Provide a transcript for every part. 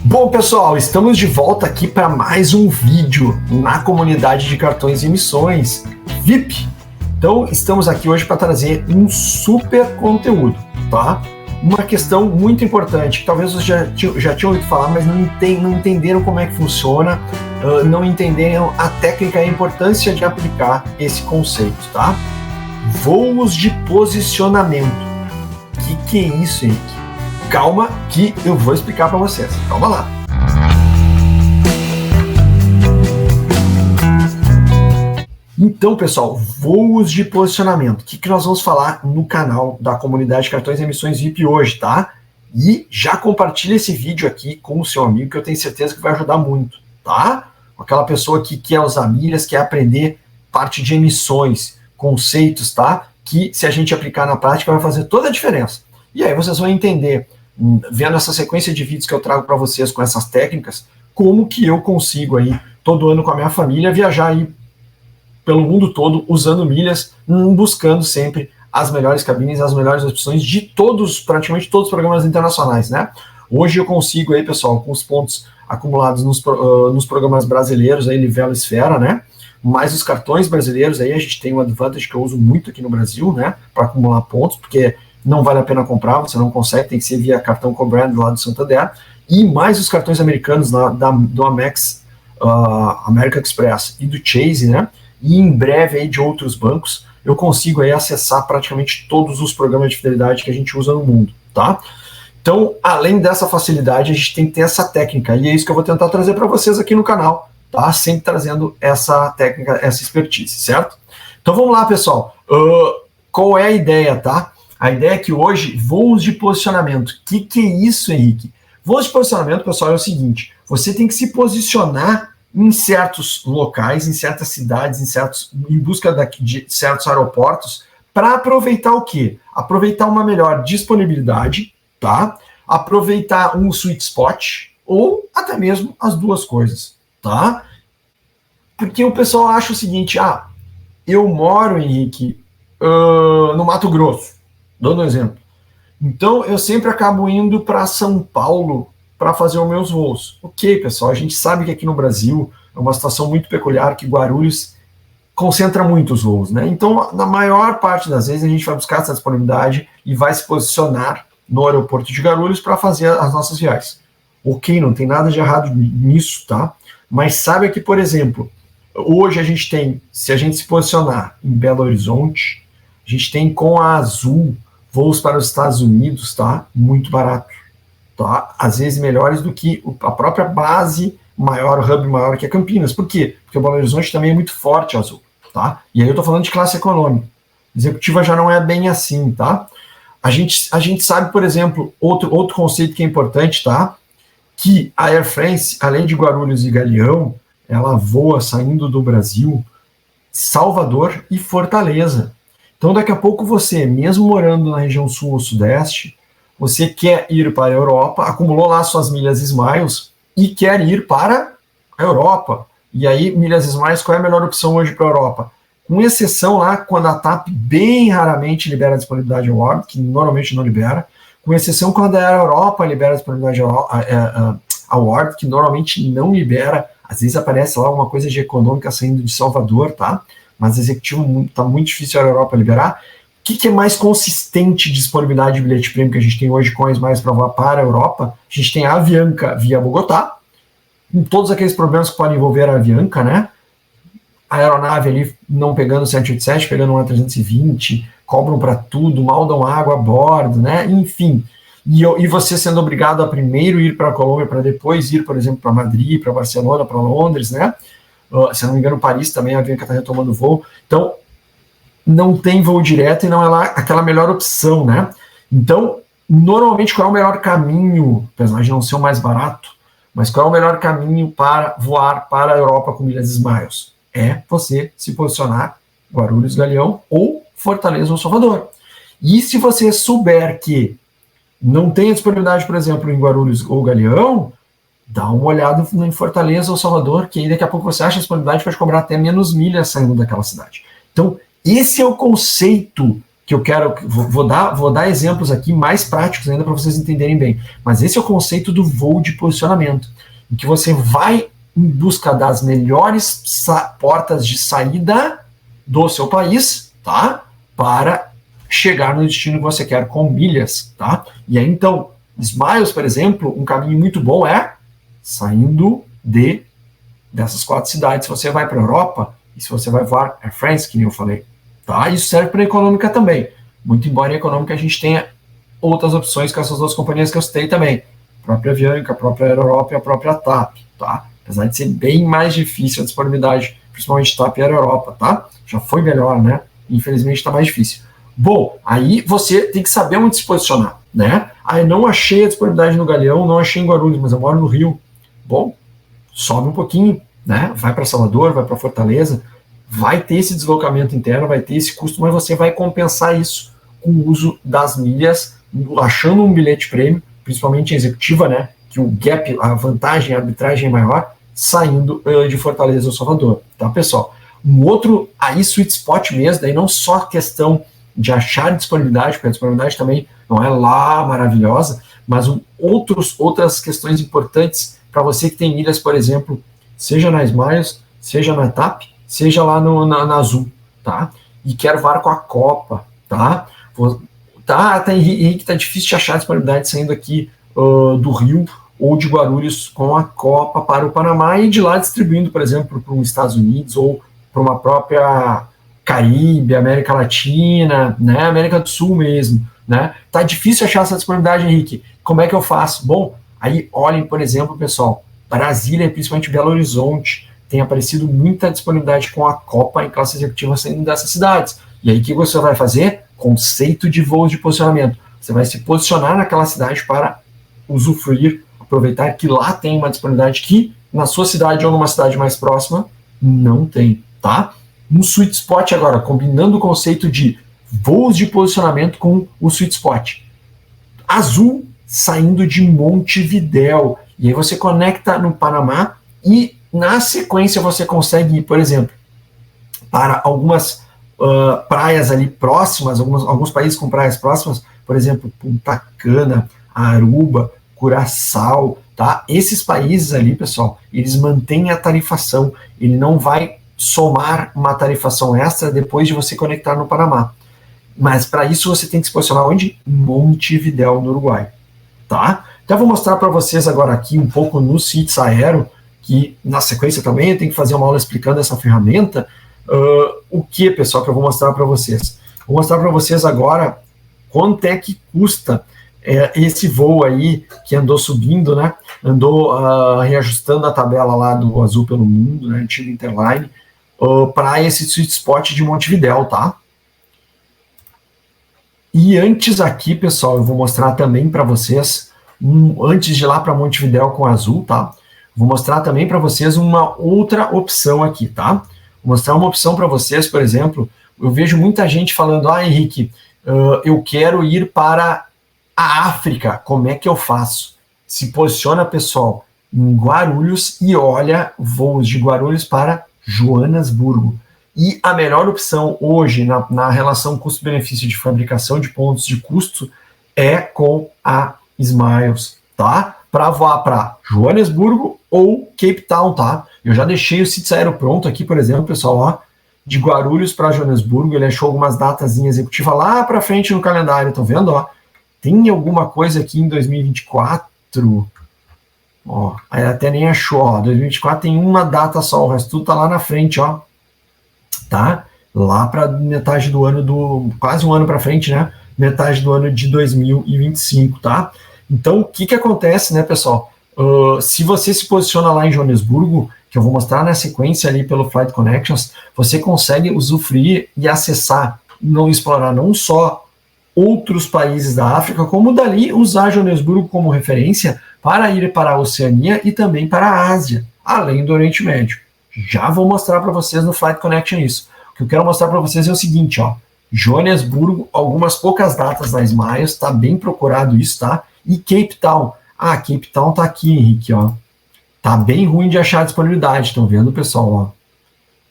Bom, pessoal, estamos de volta aqui para mais um vídeo na comunidade de cartões e emissões VIP. Então, estamos aqui hoje para trazer um super conteúdo, tá? Uma questão muito importante, que talvez vocês já tinham ouvido falar, mas não entenderam como é que funciona, não entenderam a técnica e a importância de aplicar esse conceito, tá? Voos de posicionamento. O que é isso, Henrique? Calma que eu vou explicar para vocês. Calma lá. Então, pessoal, voos de posicionamento. O que nós vamos falar no canal da comunidade Cartões e Emissões VIP hoje, tá? E já compartilha esse vídeo aqui com o seu amigo, que eu tenho certeza que vai ajudar muito, tá? Aquela pessoa que quer usar milhas, quer aprender parte de emissões, conceitos, tá? Que se a gente aplicar na prática vai fazer toda a diferença. E aí vocês vão entender, vendo essa sequência de vídeos que eu trago para vocês com essas técnicas, como que eu consigo aí, todo ano com a minha família, viajar aí pelo mundo todo, usando milhas, buscando sempre as melhores cabines, as melhores opções de todos, praticamente todos os programas internacionais, né? Hoje eu consigo aí, pessoal, com os pontos acumulados nos programas brasileiros, aí Livelo Esfera, né? Mais os cartões brasileiros, aí a gente tem um Advantage que eu uso muito aqui no Brasil, né? Para acumular pontos, porque não vale a pena comprar, você não consegue, tem que ser via cartão co-brand lá do Santander, e mais os cartões americanos do Amex, American Express e do Chase, né? E em breve aí de outros bancos, eu consigo aí acessar praticamente todos os programas de fidelidade que a gente usa no mundo, tá? Então, além dessa facilidade, a gente tem que ter essa técnica, e é isso que eu vou tentar trazer para vocês aqui no canal, tá? Sempre trazendo essa técnica, essa expertise, certo? Então vamos lá, pessoal. Qual é a ideia, tá? A ideia é que hoje, voos de posicionamento. O que é isso, Henrique? Voos de posicionamento, pessoal, é o seguinte: você tem que se posicionar em certos locais, em certas cidades, em busca de certos aeroportos, para aproveitar o quê? Aproveitar uma melhor disponibilidade, tá? Aproveitar um sweet spot, ou até mesmo as duas coisas, tá? Porque o pessoal acha o seguinte: eu moro, Henrique, no Mato Grosso, dando um exemplo. Então, eu sempre acabo indo para São Paulo para fazer os meus voos. Ok, pessoal, a gente sabe que aqui no Brasil é uma situação muito peculiar, que Guarulhos concentra muitos voos, né? Então, na maior parte das vezes, a gente vai buscar essa disponibilidade e vai se posicionar no aeroporto de Guarulhos para fazer as nossas viagens. Ok, não tem nada de errado nisso, tá? Mas sabe que, por exemplo, hoje a gente tem, se a gente se posicionar em Belo Horizonte, a gente tem com a Azul voos para os Estados Unidos, tá? Muito barato, tá? Às vezes melhores do que a própria base maior, o hub maior que é Campinas. Por quê? Porque o Belo Horizonte também é muito forte, Azul, tá? E aí eu tô falando de classe econômica. Executiva já não é bem assim, tá? A gente sabe, por exemplo, outro conceito que é importante, tá? Que a Air France, além de Guarulhos e Galeão, ela voa saindo do Brasil, Salvador e Fortaleza. Então, daqui a pouco você, mesmo morando na região sul ou sudeste, você quer ir para a Europa, acumulou lá suas milhas Smiles e quer ir para a Europa. E aí, milhas Smiles, qual é a melhor opção hoje para a Europa? Com exceção lá, quando a TAP bem raramente libera a disponibilidade Award, que normalmente não libera, com exceção quando a Europa libera a disponibilidade Award, que normalmente não libera, às vezes aparece lá uma coisa de econômica saindo de Salvador, tá? Mas executivo está muito difícil a Europa liberar. O que é mais consistente de disponibilidade de bilhete prêmio que a gente tem hoje com as mais para voar para a Europa? A gente tem a Avianca via Bogotá, com todos aqueles problemas que podem envolver a Avianca, né? A aeronave ali não pegando o 787, pegando uma 320, cobram para tudo, mal dão água a bordo, né? Enfim. E você sendo obrigado a primeiro ir para a Colômbia para depois ir, por exemplo, para Madrid, para Barcelona, para Londres, né? Se não me engano, Paris também, a Avianca está retomando voo. Então, não tem voo direto e não é lá aquela melhor opção, né? Então, normalmente, qual é o melhor caminho, apesar de não ser o mais barato, mas qual é o melhor caminho para voar para a Europa com milhas Smiles? É você se posicionar Guarulhos, Galeão ou Fortaleza ou Salvador. E se você souber que não tem disponibilidade, por exemplo, em Guarulhos ou Galeão, dá uma olhada em Fortaleza ou Salvador, que aí daqui a pouco você acha a disponibilidade, pode cobrar até menos milhas saindo daquela cidade. Então, esse é o conceito que eu quero, vou dar exemplos aqui mais práticos ainda para vocês entenderem bem, mas esse é o conceito do voo de posicionamento, em que você vai em busca das melhores portas de saída do seu país, tá? Para chegar no destino que você quer com milhas, tá? E aí, então, Smiles, por exemplo, um caminho muito bom é saindo dessas 4 cidades. Se você vai para a Europa, e se você vai voar Air France, que nem eu falei, tá? Isso serve para a econômica também. Muito embora em econômica a gente tenha outras opções com essas 2 companhias que eu citei também. A própria Avianca, a própria Air Europa e a própria TAP, tá? Apesar de ser bem mais difícil a disponibilidade, principalmente TAP e Air Europa, tá? Já foi melhor, né? Infelizmente está mais difícil. Bom, aí você tem que saber onde se posicionar, né? Aí não achei a disponibilidade no Galeão, não achei em Guarulhos, mas eu moro no Rio. Bom, sobe um pouquinho, né? Vai para Salvador, vai para Fortaleza, vai ter esse deslocamento interno, vai ter esse custo, mas você vai compensar isso com o uso das milhas, achando um bilhete prêmio, principalmente em executiva, né? Que o gap, a vantagem, a arbitragem é maior, saindo de Fortaleza ou Salvador, tá, pessoal? Um outro, aí sweet spot mesmo, daí não só questão de achar disponibilidade, porque a disponibilidade também não é lá maravilhosa, mas outras questões importantes para você que tem milhas, por exemplo, seja na Smiles, seja na TAP, seja lá na Azul, tá? E quero voar com a Copa, tá? Henrique, tá difícil de achar disponibilidade saindo aqui do Rio ou de Guarulhos com a Copa para o Panamá e de lá distribuindo, por exemplo, para os Estados Unidos ou para uma própria Caribe, América Latina, né, América do Sul mesmo, né? Tá difícil achar essa disponibilidade, Henrique. Como é que eu faço? Bom, aí olhem, por exemplo, pessoal, Brasília e principalmente Belo Horizonte tem aparecido muita disponibilidade com a Copa em classe executiva saindo dessas cidades. E aí o que você vai fazer? Conceito de voos de posicionamento. Você vai se posicionar naquela cidade para usufruir, aproveitar que lá tem uma disponibilidade que na sua cidade ou numa cidade mais próxima não tem, tá? Um sweet spot agora, combinando o conceito de voos de posicionamento com o sweet spot. Azul saindo de Montevidéu. E aí você conecta no Panamá e na sequência você consegue ir, por exemplo, para algumas praias ali próximas, alguns países com praias próximas, por exemplo, Punta Cana, Aruba, Curaçao, tá? Esses países ali, pessoal, eles mantêm a tarifação, ele não vai somar uma tarifação extra depois de você conectar no Panamá. Mas para isso você tem que se posicionar onde? Montevidéu, no Uruguai, tá? Então eu vou mostrar para vocês agora aqui um pouco no CITES Aero, que na sequência também eu tenho que fazer uma aula explicando essa ferramenta. O que, pessoal, que eu vou mostrar para vocês? Vou mostrar para vocês agora quanto é que custa esse voo aí que andou subindo, né? Andou reajustando a tabela lá do Azul pelo Mundo, né? Antigo Interline, para esse sweet spot de Montevidéu, tá? E antes aqui, pessoal, eu vou mostrar também para vocês, antes de ir lá para Montevidéu com Azul, tá? Vou mostrar também para vocês uma outra opção aqui, tá? Vou mostrar uma opção para vocês, por exemplo, eu vejo muita gente falando, Henrique, eu quero ir para a África, como é que eu faço? Se posiciona, pessoal, em Guarulhos e olha voos de Guarulhos para Joanesburgo. E a melhor opção hoje na relação custo-benefício de fabricação de pontos de custo é com a Smiles, tá? Para voar para Joanesburgo ou Cape Town, tá? Eu já deixei o CITES Aero pronto aqui, por exemplo, pessoal, ó, de Guarulhos para Joanesburgo, ele achou algumas datas em executiva lá para frente no calendário, estão vendo, ó? Tem alguma coisa aqui em 2024, ó, aí até nem achou, ó, 2024 tem uma data só, o resto tudo tá lá na frente, ó, tá? Lá para metade do ano quase um ano para frente, né? Metade do ano de 2025, tá? Então, o que acontece, né, pessoal? Se você se posiciona lá em Joanesburgo, que eu vou mostrar na sequência ali pelo Flight Connections, você consegue usufruir e acessar, não explorar não só outros países da África, como dali usar Joanesburgo como referência para ir para a Oceania e também para a Ásia, além do Oriente Médio. Já vou mostrar para vocês no Flight Connection isso. O que eu quero mostrar para vocês é o seguinte, ó, Joanesburgo, algumas poucas datas na Smiles, tá bem procurado isso, tá? E Cape Town. Cape Town tá aqui, Henrique, ó. Tá bem ruim de achar disponibilidade, estão vendo, pessoal, ó.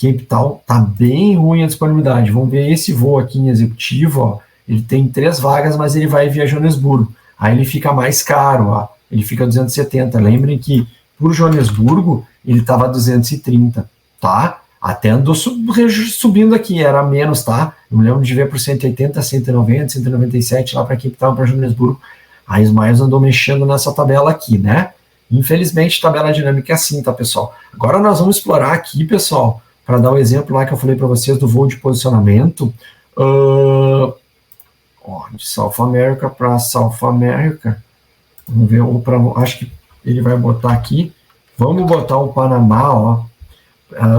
Cape Town tá bem ruim a disponibilidade. Vamos ver esse voo aqui em executivo, ó. Ele tem 3 vagas, mas ele vai via Joanesburgo. Aí ele fica mais caro, ó. Ele fica 270. Lembrem que por Joanesburgo ele estava 230, tá? Até andou subindo aqui, era menos, tá? Eu me lembro de ver por 180, 190, 197 lá para Cape Town, para Joanesburgo. A Smiles andou mexendo nessa tabela aqui, né? Infelizmente, tabela dinâmica é assim, tá, pessoal? Agora nós vamos explorar aqui, pessoal, para dar o exemplo lá que eu falei para vocês do voo de posicionamento. De South America para South America. Vamos ver, acho que ele vai botar aqui. Vamos botar o Panamá, ó,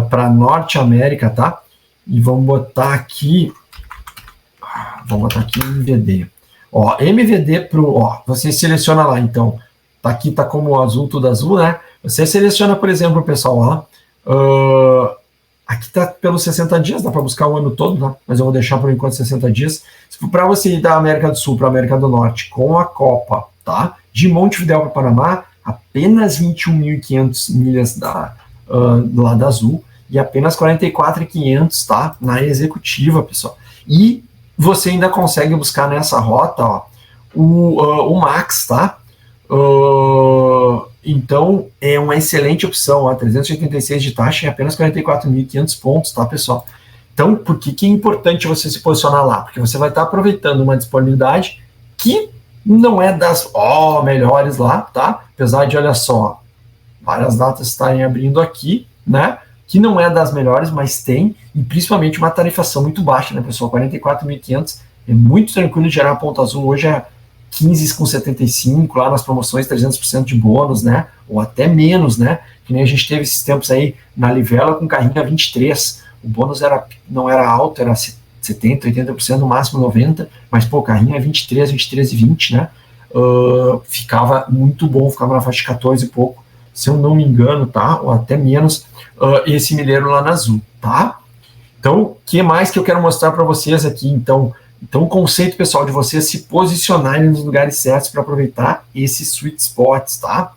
para Norte América, tá? E vamos botar aqui MVD. Ó, MVD pro, ó, você seleciona lá, então, tá aqui, tá como azul, tudo azul, né? Você seleciona, por exemplo, pessoal, ó, aqui tá pelos 60 dias, dá para buscar o ano todo, tá? Mas eu vou deixar por enquanto 60 dias. Para você ir da América do Sul para a América do Norte com a Copa, tá? De Montevidéu para Panamá, apenas 21.500 milhas lá da Azul e apenas 44.500, tá? Na executiva, pessoal. E você ainda consegue buscar nessa rota, ó, o Max, tá? Então, é uma excelente opção, ó, 386 de taxa e apenas 44.500 pontos, tá, pessoal? Então, por que é importante você se posicionar lá? Porque você vai estar aproveitando uma disponibilidade que não é das melhores lá, tá? Apesar de, olha só, várias datas estarem abrindo aqui, né? Que não é das melhores, mas tem, e principalmente uma tarifação muito baixa, né, pessoal? 44.500 é muito tranquilo de gerar ponto azul. Hoje é 15,75, lá nas promoções 300% de bônus, né? Ou até menos, né? Que nem a gente teve esses tempos aí na Livelo com carrinho a 23. O bônus não era alto, era 70%, 80%, no máximo 90%, mas pô, o carrinho é 23,20, né? Ficava muito bom, ficava na faixa de 14 e pouco, se eu não me engano, tá? Ou até menos, esse milheiro lá na Azul, tá? Então, o que mais que eu quero mostrar para vocês aqui, então, o conceito, pessoal, de vocês se posicionarem nos lugares certos para aproveitar esses sweet spots, tá?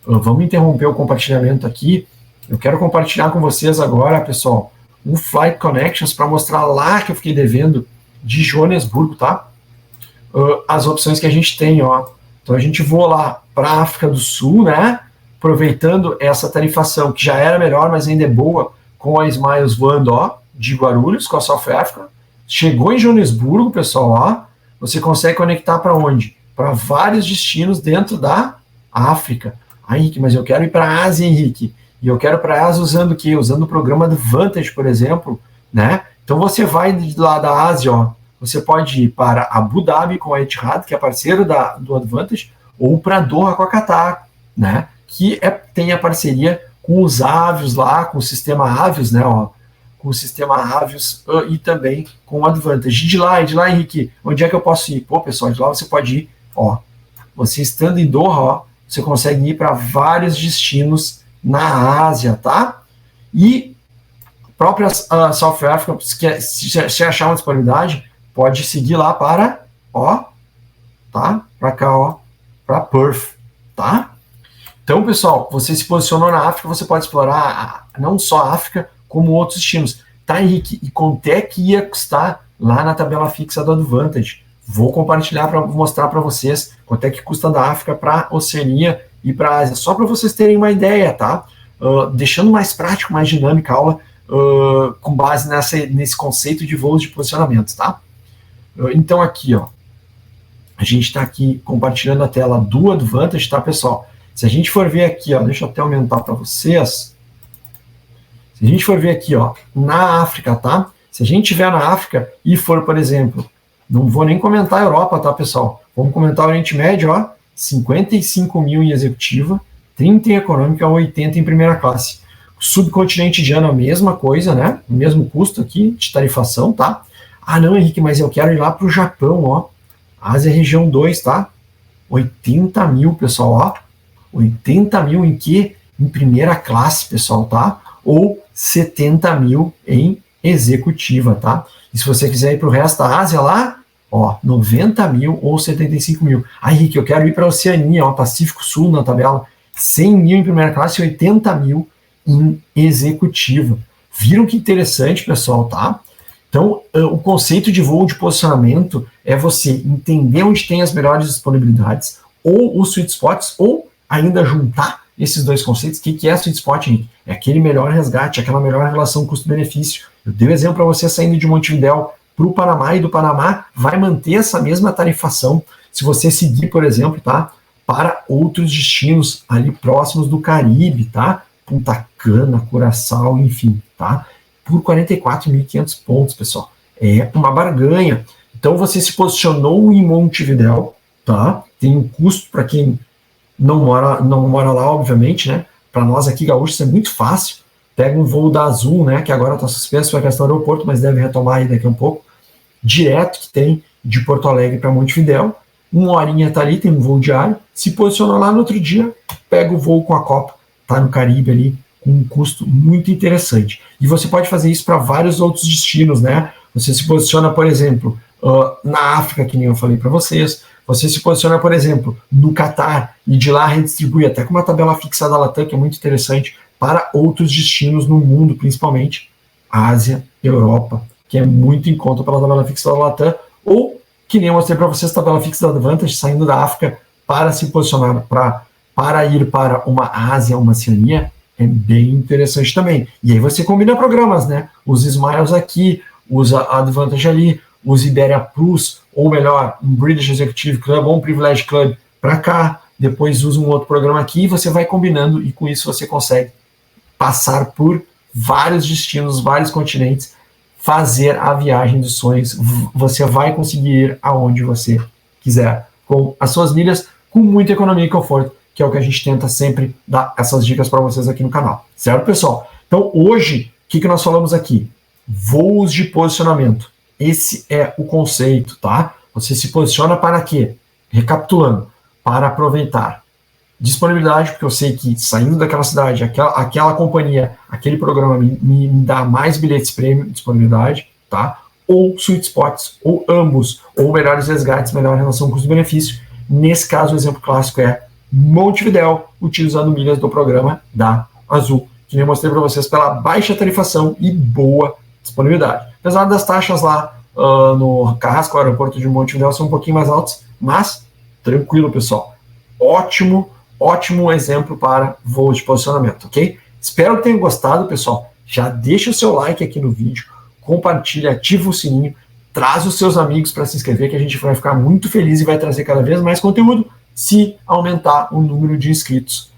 Vamos interromper o compartilhamento aqui. Eu quero compartilhar com vocês agora, pessoal, um Flight Connections para mostrar lá que eu fiquei devendo de Joanesburgo, tá? As opções que a gente tem, ó. Então a gente voa lá para a África do Sul, né? Aproveitando essa tarifação que já era melhor, mas ainda é boa, com a Smiles voando, ó, de Guarulhos com a South Africa. Chegou em Joanesburgo, pessoal, ó. Você consegue conectar para onde? Para vários destinos dentro da África. Ah, Henrique, mas eu quero ir para a Ásia, Henrique. E eu quero para a Ásia usando o quê? Usando o programa do Advantage, por exemplo, né? Então você vai de lá da Ásia, ó, você pode ir para Abu Dhabi com a Etihad, que é parceiro do Advantage, ou para Doha com a Qatar, né? Que tem a parceria com os Avios lá, com o sistema Avios, né? Ó, com o sistema Avios e também com o Advantage. De lá, Henrique, onde é que eu posso ir? Pô, pessoal, de lá você pode ir, ó, você estando em Doha, ó, você consegue ir para vários destinos na Ásia, tá? E a própria South Africa, se achar uma disponibilidade, pode seguir lá para, ó, tá? Para cá, ó, para Perth, tá? Então, pessoal, você se posicionou na África, você pode explorar não só a África, como outros destinos. Tá, Henrique? E quanto é que ia custar lá na tabela fixa do Advantage? Vou compartilhar para mostrar para vocês quanto é que custa da África para a Oceania e para a Ásia, só para vocês terem uma ideia, tá? Deixando mais prático, mais dinâmica a aula, com base nesse conceito de voos de posicionamento, tá? Então aqui, ó, a gente está aqui compartilhando a tela do Advantage, tá, pessoal? Se a gente for ver aqui, ó, deixa eu até aumentar para vocês. Se a gente for ver aqui, ó, na África, tá? Se a gente estiver na África e for, por exemplo, não vou nem comentar a Europa, tá, pessoal? Vamos comentar o Oriente Médio, ó, 55 mil em executiva, 30 em econômica, 80 em primeira classe. O subcontinente indiano, a mesma coisa, né? O mesmo custo aqui de tarifação, tá? Ah, não, Henrique, mas eu quero ir lá para o Japão, ó. Ásia região 2, tá? 80 mil, pessoal, ó. 80 mil em quê? Em primeira classe, pessoal, tá? Ou 70 mil em executiva, tá? E se você quiser ir para o resto da Ásia lá, ó, 90 mil ou 75 mil. Ah, Henrique, eu quero ir para a Oceania, ó, Pacífico Sul na tabela. 100 mil em primeira classe e 80 mil em executiva. Viram que interessante, pessoal, tá? Então, o conceito de voo de posicionamento é você entender onde tem as melhores disponibilidades, ou os sweet spots, ou ainda juntar esses dois conceitos. O que é sweet spot, Henrique? É aquele melhor resgate, aquela melhor relação custo-benefício. Eu dei o exemplo para você saindo de Montevidéu para o Panamá, e do Panamá vai manter essa mesma tarifação se você seguir, por exemplo, tá, para outros destinos ali próximos do Caribe, tá? Punta Cana, Curaçao, enfim, tá? Por 44.500 pontos, pessoal. É uma barganha. Então você se posicionou em Montevidéu, tá? Tem um custo para quem não mora lá, obviamente, né? Para nós aqui gaúchos é muito fácil. Pega um voo da Azul, né? Que agora está suspenso por questão do aeroporto, mas deve retomar aí daqui a um pouco. Direto que tem de Porto Alegre para Montevidéu. Uma horinha tá ali, tem um voo diário. Se posiciona lá no outro dia, pega o voo com a Copa, tá no Caribe ali, com um custo muito interessante. E você pode fazer isso para vários outros destinos, né? Você se posiciona, por exemplo, na África, que nem eu falei para vocês. Você se posiciona, por exemplo, no Catar e de lá redistribui até com uma tabela fixa da Latam, que é muito interessante, para outros destinos no mundo, principalmente Ásia, Europa, que é muito em conta pela tabela fixa da Latam, ou, que nem eu mostrei para vocês, tabela fixa da Advantage, saindo da África para se posicionar, para ir para uma Ásia, uma Oceania, é bem interessante também. E aí você combina programas, né? Usa Smiles aqui, usa a Advantage ali, usa Iberia Plus, ou melhor, um British Executive Club ou um Privilege Club para cá, depois usa um outro programa aqui e você vai combinando, e com isso você consegue passar por vários destinos, vários continentes, fazer a viagem dos sonhos. Você vai conseguir ir aonde você quiser, com as suas milhas, com muita economia e conforto, que é o que a gente tenta sempre dar essas dicas para vocês aqui no canal. Certo, pessoal? Então, hoje, o que nós falamos aqui? Voos de posicionamento. Esse é o conceito, tá? Você se posiciona para quê? Recapitulando, para aproveitar disponibilidade, porque eu sei que saindo daquela cidade, aquela companhia, aquele programa me dá mais bilhetes prêmio, disponibilidade, tá? Ou sweet spots, ou ambos, ou melhores resgates, melhor relação custo-benefício. Nesse caso, o exemplo clássico é Montevidéu, utilizando milhas do programa da Azul, que eu mostrei para vocês pela baixa tarifação e boa disponibilidade. Apesar das taxas lá no Carrasco, o aeroporto de Montevidéu, são um pouquinho mais altas, mas tranquilo, pessoal. Ótimo exemplo para voo de posicionamento, ok? Espero que tenham gostado, pessoal. Já deixa o seu like aqui no vídeo, compartilha, ativa o sininho, traz os seus amigos para se inscrever, que a gente vai ficar muito feliz e vai trazer cada vez mais conteúdo se aumentar o número de inscritos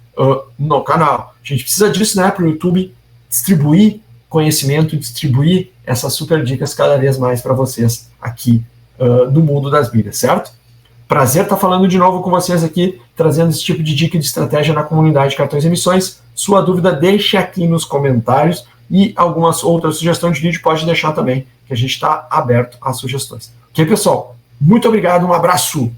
no canal. A gente precisa disso, né, para o YouTube distribuir conhecimento, distribuir essas super dicas cada vez mais para vocês aqui do mundo das milhas, certo? Prazer estar falando de novo com vocês aqui, trazendo esse tipo de dica de estratégia na comunidade de cartões e emissões. Sua dúvida, deixe aqui nos comentários, e algumas outras sugestões de vídeo pode deixar também, que a gente está aberto a sugestões. Ok, pessoal? Muito obrigado, um abraço!